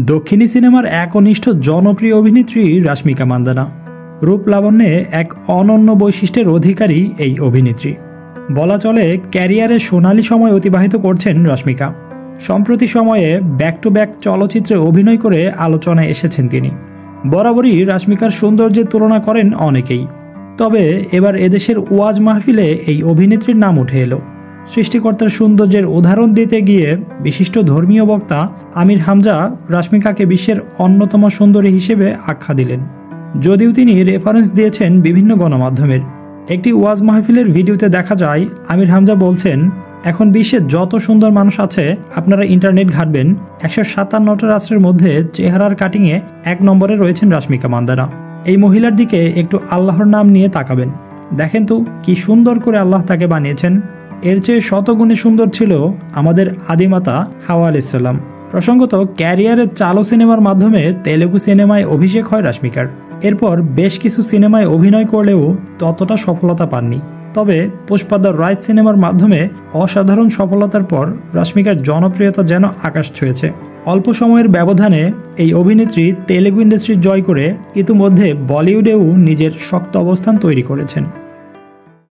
দক্ষিণী সিনেমার একনিষ্ঠ জনপ্রিয় অভিনেত্রী রাশমিকা মান্দানা। রূপ লাবণ্যে এক অনন্য বৈশিষ্ট্যের অধিকারী এই অভিনেত্রী। বলা চলে ক্যারিয়ারের সোনালী সময় অতিবাহিত করছেন রাশমিকা। সম্প্রতি সময়ে ব্যাক টু ব্যাক চলচ্চিত্রে অভিনয় করে আলোচনায় এসেছেন তিনি। বরাবরই রাশমিকার সৌন্দর্যের তুলনা করেন অনেকেই, তবে এবার এদেশের ওয়াজ মাহফিলে এই অভিনেত্রীর নাম উঠে এলো। সৃষ্টিকর্তার সৌন্দর্যের উদাহরণ দিতে গিয়ে বিশিষ্ট ধর্মীয় বক্তা আমির হামজা রাশমিকাকে বিশ্বের অন্যতম সুন্দরী হিসেবে আখ্যা দিলেন, যদিও তিনি রেফারেন্স দিয়েছেন বিভিন্ন গণমাধ্যমের। একটি ওয়াজ মাহফিলের ভিডিওতে দেখা যায় আমির হামজা বলছেন, এখন বিশ্বের যত সুন্দর মানুষ আছে আপনারা ইন্টারনেট ঘাটবেন, 157টা রাষ্ট্রের মধ্যে চেহারার কাটিংয়ে 1 নম্বরে রয়েছেন রাশমিকা মান্দানা। এই মহিলার দিকে একটু আল্লাহর নাম নিয়ে তাকাবেন, দেখেন তো কি সুন্দর করে আল্লাহ তাকে বানিয়েছেন। এর চেয়ে শতগুণে সুন্দর ছিল আমাদের আদিমাতা হাওয়া আলাইহিস সালাম। প্রসঙ্গত, ক্যারিয়ারের চালু সিনেমার মাধ্যমে তেলেগু সিনেমায় অভিষেক হয় রাশমিকার। এরপর বেশ কিছু সিনেমায় অভিনয় করলেও ততটা সফলতা পাননি। তবে পুষ্পা দ্য রাইজ সিনেমার মাধ্যমে অসাধারণ সফলতার পর রাশমিকার জনপ্রিয়তা যেন আকাশ ছুঁয়েছে। অল্প সময়ের ব্যবধানে এই অভিনেত্রী তেলেগু ইন্ডাস্ট্রি জয় করে ইতিমধ্যে বলিউডেও নিজের শক্ত অবস্থান তৈরি করেছেন।